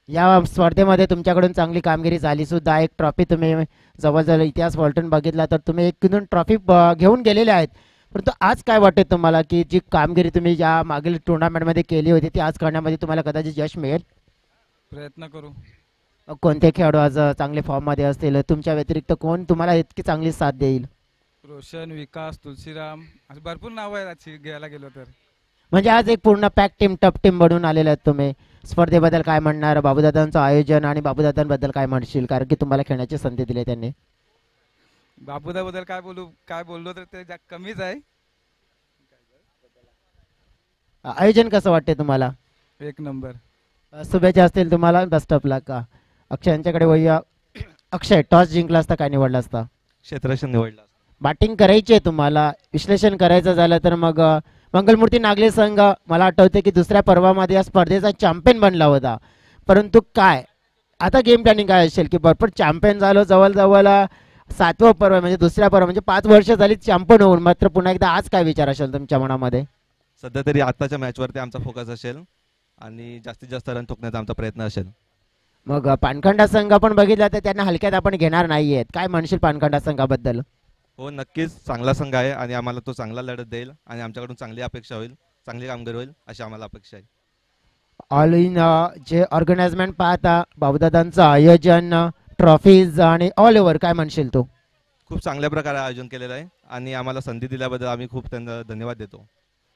या स्पर्धेमध्ये तुमच्याकडून चांगली कामगिरी झाली सुद्धा. एक ट्रॉफी तुम्ही जवळजवळ इतिहास पलटून बघितला तर तुम्ही एक ट्रॉफी घेऊन गेलेले आहेत. परंतु आज काय वाटते तुम्हाला की जी कामगिरी तुम्ही या मागील टुर्नामेंटमध्ये केली होती ती आज करण्यामध्ये तुम्हाला कदाचित यश मिळेल? प्रयत्न करू. कोणते खेळाडू आज चांगले फॉर्म मध्ये असतील? तुमच्या व्यतिरिक्त कोण तुम्हाला इतकी चांगली साथ देईल? रोशन, विकास, तुलसीराम असे भरपूर नाव आहेत घ्यायला गेलो तर. म्हणजे आज एक पूर्ण पॅक टीम, टप टीम बनून आलेले आहेत तुम्ही. स्पर्धेबद्दल काय म्हणणार? बाबूदादांचं आयोजन आणि बाबूदादांबद्दल काय म्हणशील? कारण की तुम्हाला खेळण्याची संधी दिली त्यांनी. बाबूदाबद्दल काय बोललो तर ते कमीच आहे. आयोजन कसं वाटते तुम्हाला? 1 नंबर. शुभेच्छा असतील तुम्हाला. बेस्ट ऑफ लक. अक्षय यांच्याकडे वळूया. अक्षय, टॉस जिंकला असता काय निवडला असता? क्षेत्ररक्षण निवडला. बॅटिंग करायची आहे तुम्हाला. विश्लेषण करायचं झालं तर मग मंगलमूर्ती नागले संघ मला आठवते की दुसऱ्या पर्वामध्ये या स्पर्धेचा चॅम्पियन बनला होता. परंतु काय आता गेम प्लॅनिंग काय असेल की भरपूर चॅम्पियन झालो, जवळजवळ 7वं पर्व म्हणजे दुसऱ्या पर्व म्हणजे 5 वर्ष झाली चॅम्पियन होऊन, मात्र पुन्हा एकदा आज काय विचार असेल तुमच्या मनामध्ये? सध्या तरी आताच्या मॅचवरती आमचा फोकस असेल आणि जास्तीत जास्त रन ठोकण्याचा आमचा प्रयत्न असेल. मग पानखंडा संघ आपण बघितला तर त्यांना हलक्यात आपण घेणार नाहीयेत. काय म्हणशील पानखंडा संघाबद्दल? हो, नक्कीच चांगला संघ आहे आणि आम्हाला तो चांगला लढत देईल आणि आमच्याकडून चांगली अपेक्षा होईल, चांगली कामगिरी होईल अशी आम्हाला अपेक्षा आहे. ऑल इन जे ऑर्गनाइजमेंट पाहता, बाबूदादांचं आयोजन, ट्रॉफीज आणि ऑल ओव्हर, काय म्हणशील तू? खूप चांगल्या प्रकारे आयोजन केलेलं आहे आणि आम्हाला संधी दिल्याबद्दल आम्ही खूप त्यांना धन्यवाद देतो.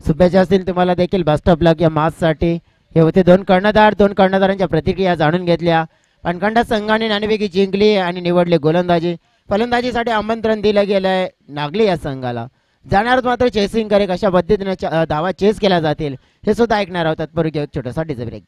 शुभेच्छा असतील तुम्हाला देखील. बेस्ट ऑफ लक या मॅचसाठी. हे होते दोन कर्णधारांच्या प्रतिक्रिया जाणून घेतल्या. पानखंडा संघाने नाणेफेकी जिंकली आणि निवडले गोलंदाजी. फलंदाजीसाठी आमंत्रण दिलं गेलंय नागले या संघाला. जाणार मात्र चेसिंग करे कशा पद्धतीने धावा चेस केल्या जातील हे सुद्धा ऐकणार आहोत. तत्पूर्वी एक छोटासा डीजे ब्रेक.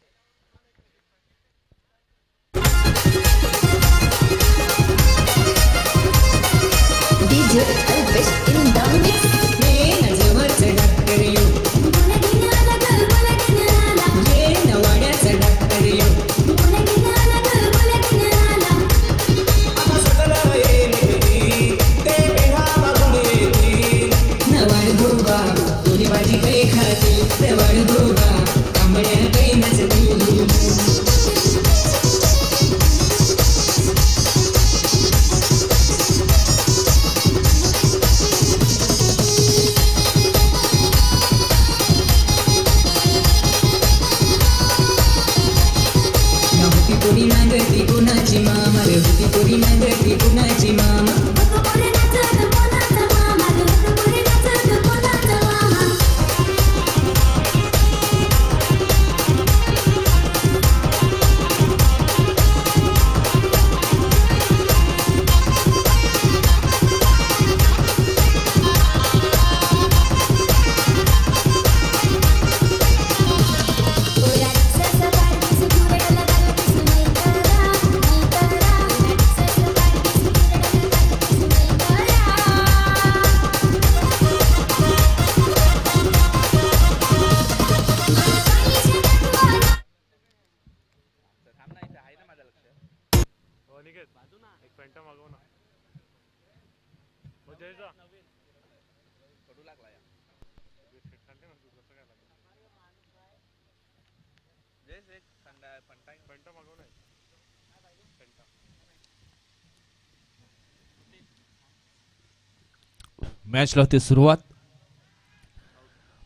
मॅचला होती सुरुवात.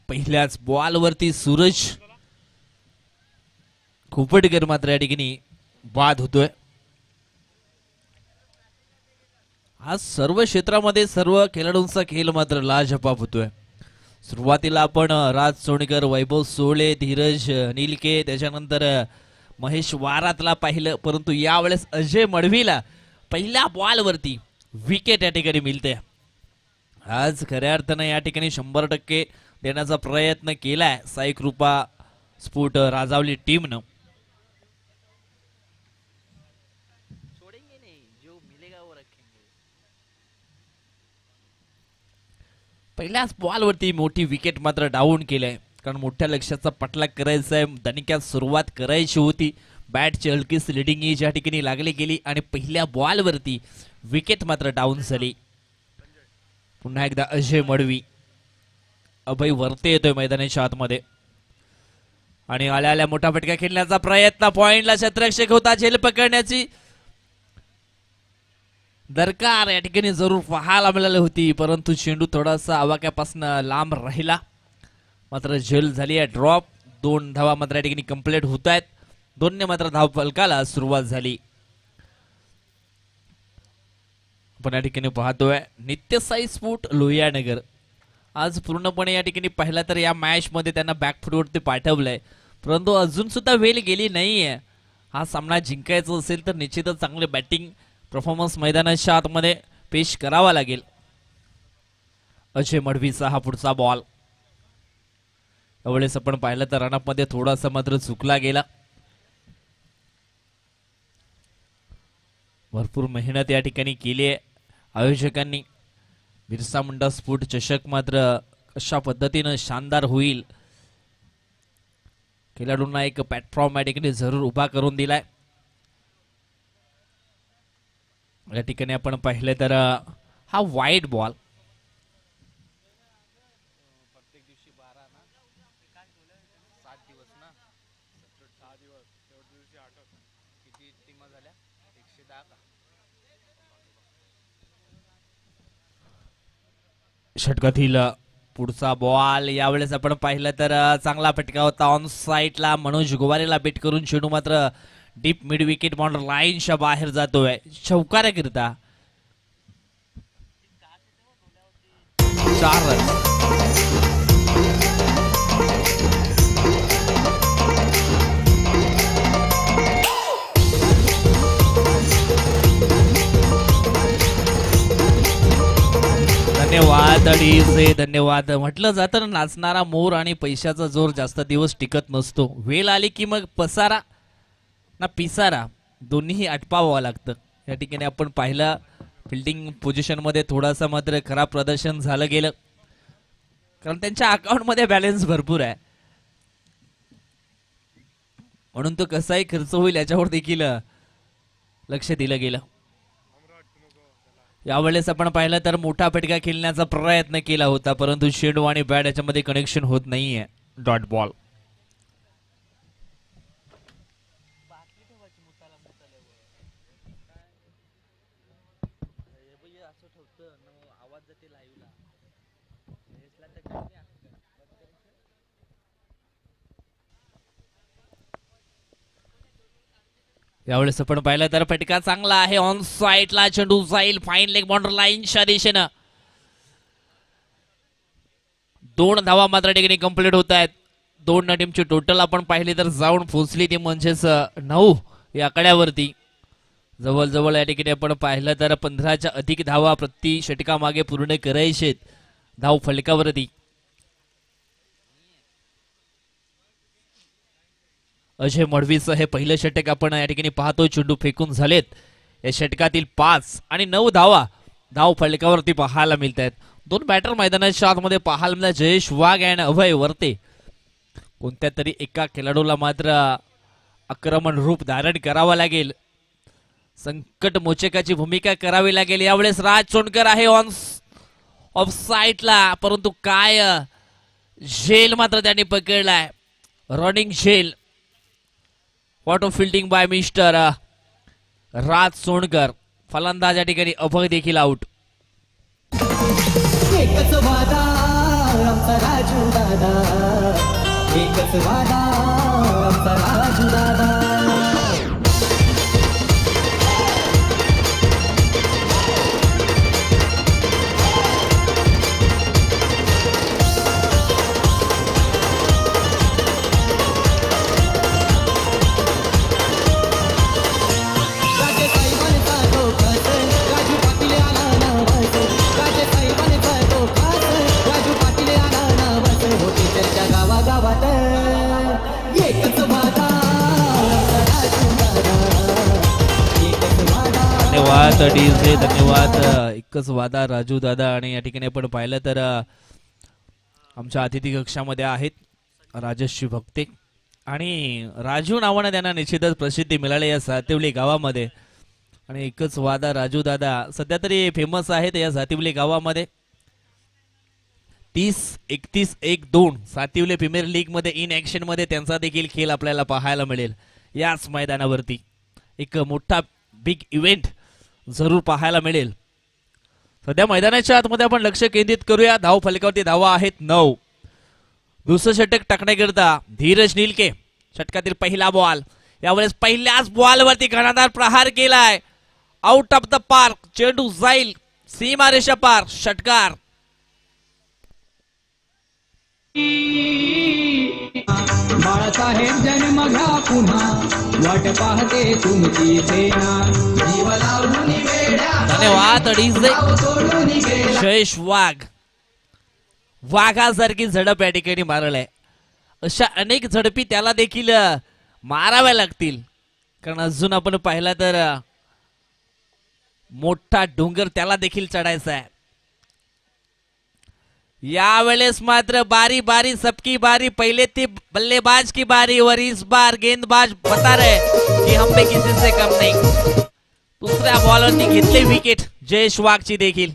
पहिल्याच बॉल वरती सूरज खोपटकर मात्र या ठिकाणी बाद होतोय. आज सर्व क्षेत्रामध्ये सर्व खेळाडूंचा खेळ मात्र लाजवाब होतोय. सुरुवातीला आपण राज सोणकर, वैभव सोळे, धीरज निलके, त्याच्यानंतर महेश वारातला पाहिलं, परंतु यावेळेस अजय मडवीला पहिल्या बॉल वरती विकेट या ठिकाणी मिळते. आज खऱ्या अर्थानं या ठिकाणी 100% देण्याचा प्रयत्न केलाय साई कृपा स्पोर्ट राजावली टीमनं. पहिल्याच बॉल वरती मोठी विकेट मात्र डाऊन केलंय, कारण मोठ्या लक्ष्याचा पाठलाग करायचा आहे. दणक्यात सुरुवात करायची होती. बॅटची हलकी स्लिडिंग एज या ठिकाणी लागली गेली आणि पहिल्या बॉल वरती विकेट मात्र डाऊन झाली. पुन्हा एकदा अजय मडवी, अभय वरते येतोय मैदानाच्या आतमध्ये आणि आल्या आल्या मोठा फटका खेळण्याचा प्रयत्न. पॉइंटला क्षेत्ररक्षक होता, झेल पकडण्याची दरकार या ठिकाणी जरूर पाहायला मिळाली होती, परंतु चेंडू थोडासा आवाक्यापासून लांब राहिला. मात्र झेल झाली आहे ड्रॉप. 2 धावा मात्र या ठिकाणी कंप्लीट होत आहेत. 2 मात्र धाव फलकाला सुरुवात झाली. आपण या ठिकाणी पाहतोय नित्यसाई स्पोर्ट लोहियानगर आज पूर्णपणे या ठिकाणी पाहिला तर या मॅच मध्ये त्यांना बॅकफुटवरती पाठवलंय, परंतु अजून सुद्धा वेळ गेली नाहीये. हा सामना जिंकायचा असेल तर निश्चितच चांगले बॅटिंग परफॉर्मन्स मैदानाच्या आतमध्ये पेश करावा लागेल. अजय मडवीचा हा पुढचा बॉल. यावेळेस आपण पाहिलं तर रनअप मध्ये थोडासा मात्र चुकला गेला. भरपूर मेहनत या ठिकाणी केली आहे आयोजकांनी. बिरसा मुंडा स्पोर्ट चषक मात्र अशा पद्धतीनं शानदार होईल, खेळाडूंना एक प्लॅटफॉर्म या ठिकाणी जरूर उभा करून दिलाय. या ठिकाणी आपण पाहिलं तर हा वाईट बॉल. षटकातील पुढचा बॉल. यावेळेस आपण पाहिलं तर चांगला फटका होता ऑन साईडला. मनोज गोवारेला बेट करून चेंडू मात्र डीप मिड विकेट बॉर्डर लाईनच्या बाहेर जातोय. चौकाराकरिता 4 रन. धन्यवाद अडीचे, धन्यवाद. म्हटलं जातं ना, नाचणारा मोर आणि पैशाचा जोर जास्त दिवस टिकत नसतो. वेळ आली की मग पसारा ना पिसारा दोन्हीही आटपावं लागतं. या ठिकाणी आपण पाहिलं फिल्डिंग पोझिशन मध्ये थोडासा मात्र खराब प्रदर्शन झालं गेलं, कारण त्यांच्या अकाउंट मध्ये बॅलन्स भरपूर आहे, म्हणून तो कसाही खर्च होईल याच्यावर देखील लक्ष दिलं गेलं. यावेळेस आपण पाहिलं तर मोठा फटका खेळण्याचा प्रयत्न केला होता, परंतु चेंडू आणि बॅट याच्यामध्ये कनेक्शन होत नाहीये. Dot ball. यावेळेस आपण पाहिलं तर फटका चांगला आहे ऑन साईडला. चेंडू जाईल फाईन लेग बॉर्डर लाईनच्या दिशेनं. 2 धावा मात्र ठिकाणी कंप्लीट होत आहेत. 2 टीमची टोटल आपण पाहिली तर जाऊन पोहोचली ती म्हणजेच 9 या आकड्यावरती. जवळजवळ या ठिकाणी आपण पाहिलं तर 15च्या अधिक धावा प्रति षटकामागे पूर्ण करायचे धाव फलकावरती. अजय मडवीचं हे पहिलं षटक आपण या ठिकाणी पाहतो. चेंडू फेकून झालेत. या षटकातील 5 आणि 9 धावा धाव फलकावरती पाहायला मिळत आहेत. 2 बॅटर मैदानाच्या आतमध्ये पाहायला मिळतात. जयेश वाघ आणि अभय वरते. कोणत्या तरी एका खेळाडूला मात्र आक्रमण रूप धारण करावं लागेल, संकट मोचकाची भूमिका करावी लागेल. यावेळेस राज सोनकर आहे ऑफ साईडला, परंतु काय झेल मात्र त्यांनी पकडलाय, रनिंग झेल. What of fielding by mister Raj Sonkar. फलंदाज या ठिकाणी अभय देखील आउट. एकच वादा आमचा राजू दादा, एकच वादा आमचा राजू दादा. धन्यवाद डीजे, धन्यवाद. एकच वादा राजू दादा. आणि या ठिकाणी आपण पाहिलं तर आमच्या अतिथी कक्षामध्ये आहेत राजश्री भक्ते आणि राजू नावाने त्यांना निश्चितच प्रसिद्धी मिळाली या सातिवली गावामध्ये. आणि एकच वादा राजू दादा सध्या तरी फेमस आहेत या सातिवली गावामध्ये. 30-31-1-2 सातिवली प्रीमियर लीग मध्ये इन ऍक्शन मध्ये त्यांचा देखील खेळ आपल्याला पाहायला मिळेल याच मैदानावरती. एक मोठा बिग इव्हेंट जरूर पाहायला मिळेल. सध्या मैदानाच्या आतमध्ये आपण लक्ष केंद्रित करूया. धाव फलकावरती धावा आहेत 9. दुसरं षटक टाकण्याकरिता धीरज निलके. षटकातील पहिला बॉल, यावेळेस पहिल्याच बॉलवरती घणादार प्रहार केलाय. Out of the park. चेंडू जाईल सीमारेषा पार. षटकार. बाळासाहेब जन्म घ्या पुन्हा, वाट पाहते तुमची सेना. जीव लावून वेड्या धन्यवाद डीजे. सोडून गेला जयेश वाघ. वाघासारखी झडप या ठिकाणी मारलाय. अशा अनेक झडपी त्याला देखील माराव्या लागतील, कारण अजून आपण पाहिला तर मोठा डोंगर त्याला देखील चढायचा आहे. यावेळेस मात्र बारी बारी सबकी बारी. पहले थी बल्लेबाज की बारी और इस बार गेंदबाज बता रहे कि हम पे किसी से कम नहीं. दुसऱ्या बॉलवरती घेतली विकेट जयेश वाघची देखील.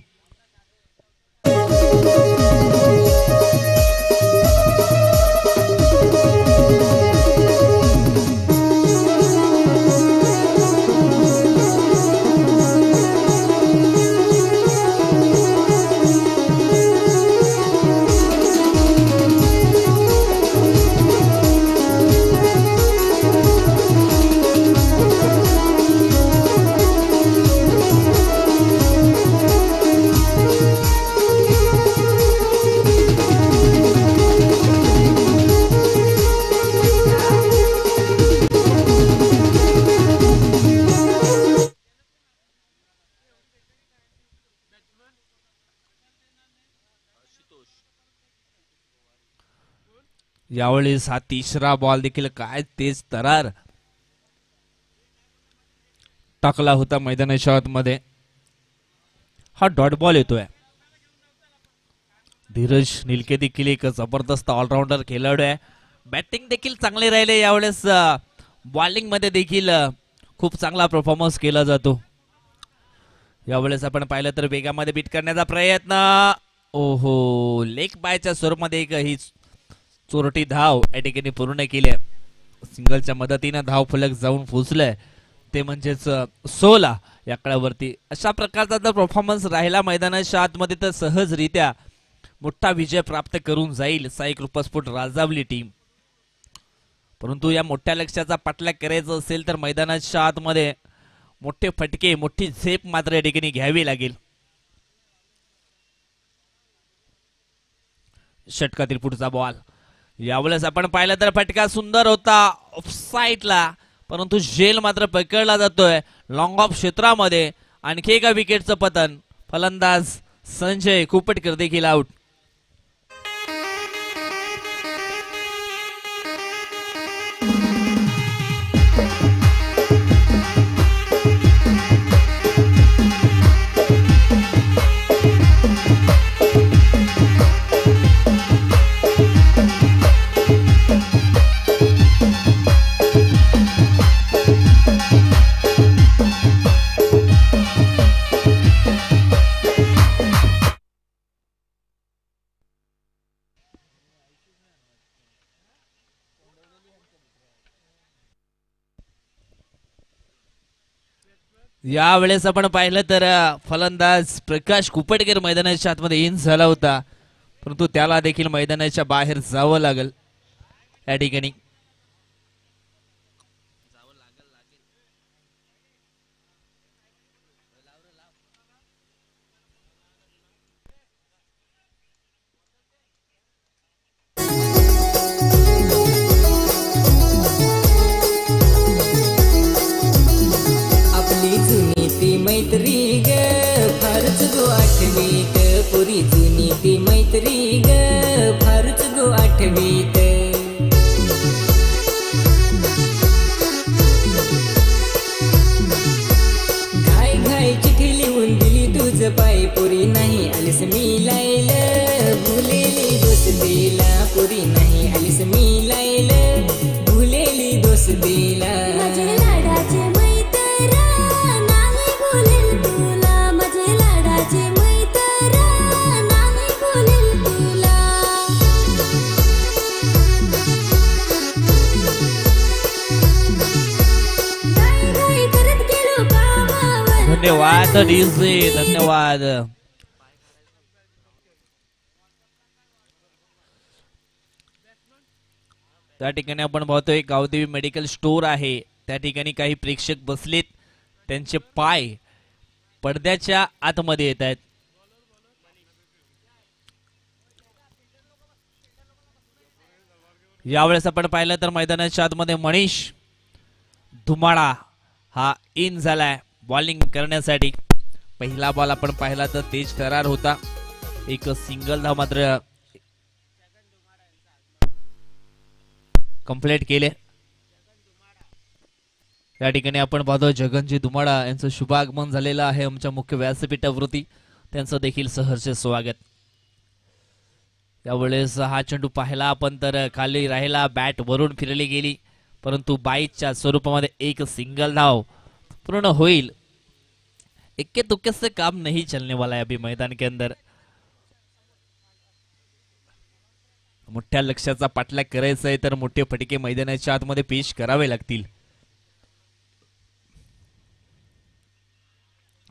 यावेळेस हा तिसरा बॉल देखील काय तेज तरार टाकला होता मैदानाच्या आतमध्ये. हा डॉट बॉल येतोय. धीरज निलके देखील एक जबरदस्त ऑलराऊंडर खेळाडू आहे. बॅटिंग देखील चांगली राहिले. यावेळेस बॉलिंग मध्ये देखील खूप चांगला परफॉर्मन्स केला जातो. यावेळेस आपण पाहिलं तर वेगामध्ये बीट करण्याचा प्रयत्न. ओहो, लेग बायच्या स्वरूपामध्ये एक ही चोरटी धाव या ठिकाणी पूर्ण केली. सिंगलच्या मदतीने धाव फलक जाऊन पोहोचलंय ते म्हणजेच 16 या कडा. अशा प्रकारचा जर परफॉर्मन्स राहिला मैदानाच्या आतमध्ये तर सहजरित्या मोठा विजय प्राप्त करून जाईल साई कृपास्पोर्ट राजावली टीम. परंतु या मोठ्या लक्ष्याचा पाठलाग करायचा असेल तर मैदानाच्या आतमध्ये मोठे फटके, मोठी झेप मात्र या ठिकाणी घ्यावी लागेल. षटकातील पुढचा बॉल. यावेळेस आपण पाहिलं तर फटका सुंदर होता ऑफसाईडला, परंतु झेल मात्र पकडला जातोय लॉंग ऑफ क्षेत्रामध्ये. आणखी एका विकेटचं पतन. फलंदाज संजय कुपटकर देखील आउट. यावेळेस आपण पाहिलं तर फलंदाज प्रकाश कुपटकर मैदानाच्या आतमध्ये इन झाला होता, परंतु त्याला देखील मैदानाच्या बाहेर जावं लागल या ठिकाणी. आपली जुनी ती मैत्री ग फारच गो आठवीत, पुरी जुनी ती मैत्री ग फारच गो आठवीत. घाय घाय चिठी लिहून दिली तुझ पाय, पुरी नाही आलीस मी लायल, भुलेली दोष दिला, पुरी नाही आलीस मी लायल, भुलेली दोष दिला. माझे लाडाचे मैत्रा नाही बोलेल तुला, माझे लाडाचे मैत्रा नाही बोलेल तुला. घाई घाई करत गेलो कामावर. धन्यवाद डीजे, धन्यवाद. त्या ठिकाणी आपण पाहतोय गावदेवी मेडिकल स्टोअर आहे, त्या ठिकाणी काही प्रेक्षक बसलेत, त्यांचे पाय पडद्याच्या आतमध्ये येत आहेत. यावेळेस आपण पाहिलं तर मैदानाच्या आतमध्ये मनीष धुमाळा हा इन झालाय बॉलिंग करण्यासाठी. पहिला बॉल आपण पाहिला तर तेज करार होता, एक सिंगल धाव मात्र कंप्लीट केले. या ठिकाणी आपण पाहतो जगनजी धुमाळा यांचं शुभागमन झालेलं आहे आमच्या मुख्य व्यासपीठावरती, त्यांचं देखील सहर्ष स्वागत. यावेळेस हा चेंडू पाहिला आपण तर खाली राहिला, बॅट वरून फिरली गेली, परंतु बाईच्या स्वरूपामध्ये एक सिंगल धाव पूर्ण होईल. इक्के तुक्के से काम नहीं चलने वाला है अभी मैदान के अंदर. मोठ्या लक्ष्याचा पाठलाग करायचा आहे तर मोठे फटके मैदानाच्या आतमध्ये पेश करावे लागतील.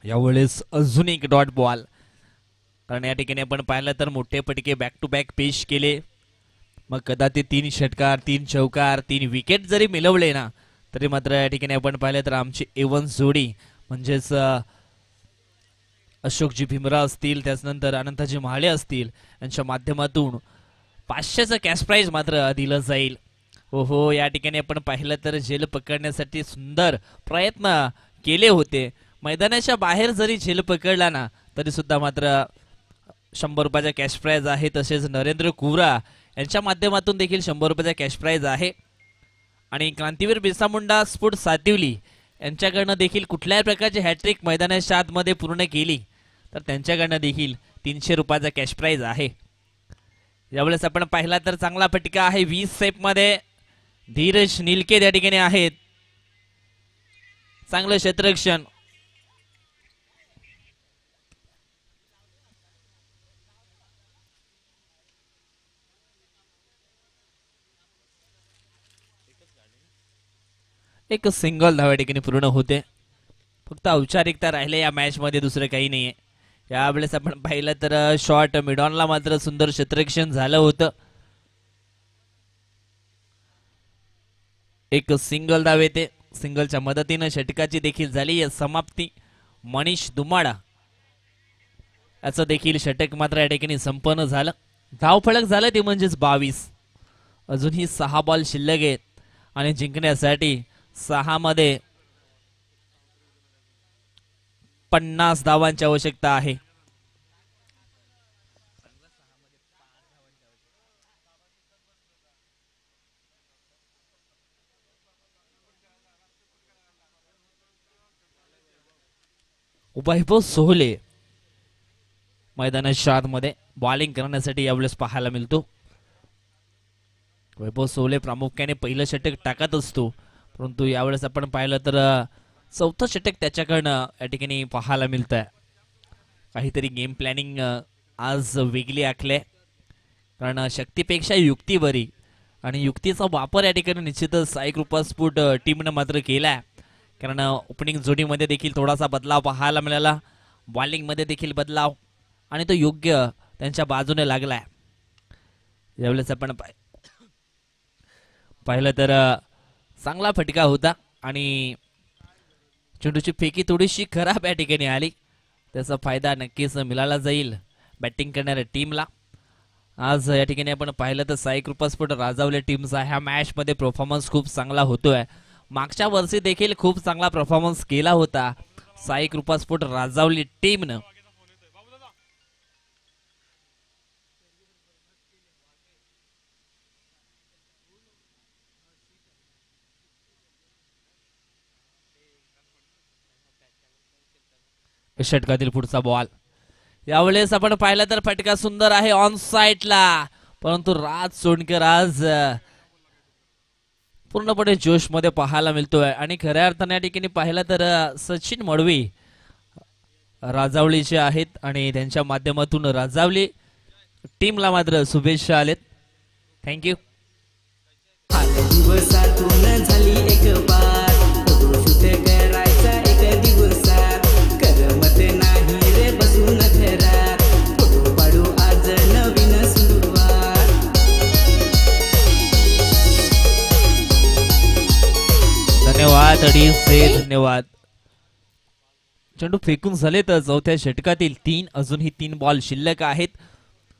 यावेळेस अजून एक डॉट बॉल, कारण या ठिकाणी आपण पाहिलं तर मोठे फटके बॅक टू बॅक पेश केले, मग कदाचित 3 षटकार 3 चौकार 3 विकेट जरी मिळवले ना तरी मात्र या ठिकाणी आपण पाहिलं तर आमची एवन जोडी म्हणजेच अशोकजी भीमरा असतील, त्याचनंतर अनंताजी महाळे असतील, यांच्या माध्यमातून 500चं कॅश प्राइज मात्र दिलं जाईल. ओहो, या ठिकाणी आपण पाहिलं तर झेल पकडण्यासाठी सुंदर प्रयत्न केले होते. मैदानाच्या बाहेर जरी झेल पकडला ना तरी सुद्धा मात्र 100 रुपयाचा कॅश प्राइज आहे. तसेच नरेंद्र कुवरा यांच्या माध्यमातून देखील 100 रुपयाचा कॅश प्राइज आहे. आणि क्रांतीवीर बिरसा मुंडा स्पोर्ट सातिवली यांच्याकडनं देखील कुठल्याही प्रकारची हॅट्रिक मैदानाच्या आतमध्ये पूर्ण केली तर त्यांच्याकडनं देखील 300 रुपयाचा कॅश प्राइज आहे. यावेळेस आपण पाहिला तर चांगला फटका आहे 20 सेफ मध्ये. धीरज निलके त्या ठिकाणी आहेत, चांगलं क्षेत्ररक्षण. एक सिंगल धाव या ठिकाणी पूर्ण होते. फक्त औपचारिकता राहिले या मॅच मध्ये, दुसरं काही नाहीये. यावेळेस आपण पाहिलं तर शॉट मिडॉनला मात्र सुंदर क्षेत्ररक्षण झालं होतं. एक सिंगल धाव येते, सिंगलच्या मदतीने षटकाची देखील झाली या समाप्ती. मनीष धुमाळा याचं देखील षटक मात्र या ठिकाणी संपन्न झालं. धावफलक झालं ते म्हणजेच 22. अजूनही 6 बॉल शिल्लक आहेत आणि जिंकण्यासाठी 6 मध्ये 50 धावांची आवश्यकता आहे. वैभव सोहले मैदानाच्या आतमध्ये बॉलिंग करण्यासाठी यावेळेस पाहायला मिळतो. वैभव सोहले प्रामुख्याने पहिलं षटक टाकत असतो, परंतु यावेळेस आपण पाहिलं तर चौथं षटक त्याच्याकडनं या ठिकाणी पाहायला मिळत आहे. काहीतरी गेम प्लॅनिंग आज वेगळी आखले, कारण शक्तीपेक्षा युक्ती बरी आणि युक्तीचा वापर या ठिकाणी निश्चितच साई कृपा स्पोर्ट टीमनं मात्र केलाय. कारण ओपनिंग जोडीमध्ये देखील थोडासा बदलाव पाहायला मिळाला, बॉलिंगमध्ये देखील बदलाव आणि तो योग्य त्यांच्या बाजूने लागलाय. यावेळेस आपण पाहिलं तर चांगला फटका होता आणि चेंडूची फेकी थोडीशी खराब या ठिकाणी आली. त्याचा फायदा नक्कीच मिळाला जाईल बॅटिंग करणाऱ्या टीमला. आज या ठिकाणी आपण पाहिलं तर साई कृपा स्पोर्ट राजावले टीमचा ह्या मॅच मध्ये परफॉर्मन्स खूप चांगला होतोय. मागच्या वर्षी देखील खूप चांगला परफॉर्मन्स केला होता साई कृपा स्पोर्ट राजावली टीमनं. षटकातील पुढचा बॉल यावेळेस आपण पाहिलं तर फटका सुंदर आहे ऑन साइडला, परंतु राज सोडकर आज पूर्णपणे जोश मध्ये पाहायला मिळतोय. आणि खऱ्या अर्थाने या ठिकाणी पाहिलं तर सचिन मडवी राजावलीचे आहेत आणि त्यांच्या माध्यमातून राजावली टीमला मात्र शुभेच्छा आलेत. थँक्यू. दिवसातून झाली एक बार फोटोशूट करायचा एक दिवसात, करमत नाही रे बसून घरात, फोटो काढू आज नवीन सुरुवात. धन्यवाद अडीचशे धन्यवाद. चेंडू फेकून झाले तर चौथ्या षटकातील 3 अजूनही 3 बॉल शिल्लक आहेत.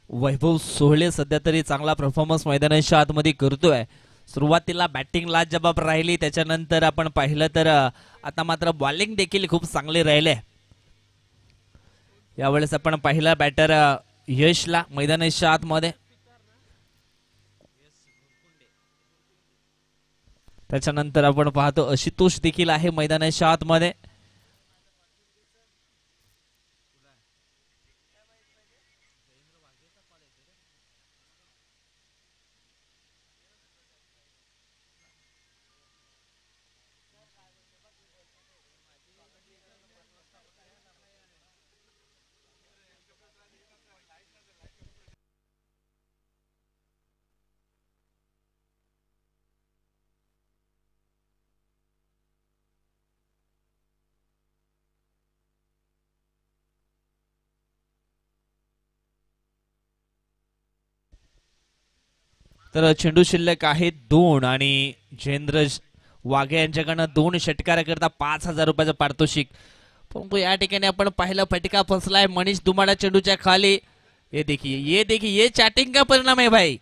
वैभव सोहळे सध्या तरी चांगला परफॉर्मन्स मैदानाच्या आतमध्ये करतोय. सुरुवातीला बॅटिंगला जबाब राहिली, त्याच्यानंतर आपण पाहिलं तर आता मात्र बॉलिंग देखील खूप चांगले राहिले. यावेळेस आपण पाहिला बॅटर यशला मैदानाच्या आतमध्ये, त्याच्यानंतर आपण पाहतो आशुतोष देखील आहे मैदानाच्या आतमध्ये. तर चेंडू शिल्लक आहे 2 आणि जयेंद्र वाघे यांच्याकडनं 2 षटकाराकरता 5,000 रुपयाचं पारितोषिक. परंतु या ठिकाणी आपण पाहिलं फटका फसलाय मनीष दुमाडा चेंडूच्या खाली. ये देखिए ये चैटिंग का परिणाम है भाई,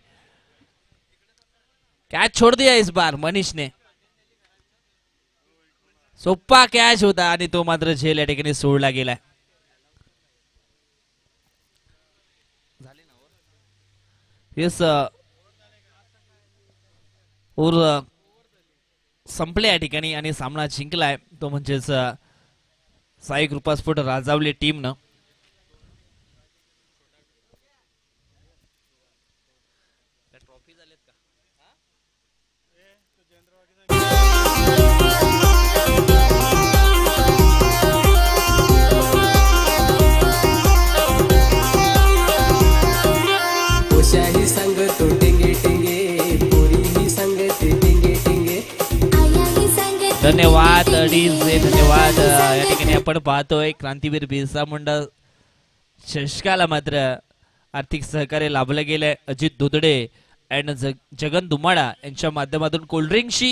कैच छोड़ दिया इस बार मनीष ने. सोपा कॅच होता आणि तो मात्र झेल या ठिकाणी सोडला गेलाय. येस और संपले या ठिकाणी आणि सामना जिंकलाय तो म्हणजेच साई कृपा स्पोर्ट राजावली टीमनं. उषाही सांगतो टिंगे टिंगे, पोरीही सांगते टिंगे टिंगे. धन्यवाद अडीचशे धन्यवाद. या ठिकाणी आपण पाहतोय क्रांतीवीर बिरसा मुंडा चषकाला मात्र आर्थिक सहकार्य लाभलं गेलंय. अजित दुधडे अँड जगन दुमाडा यांच्या माध्यमातून कोल्ड्रिंकशी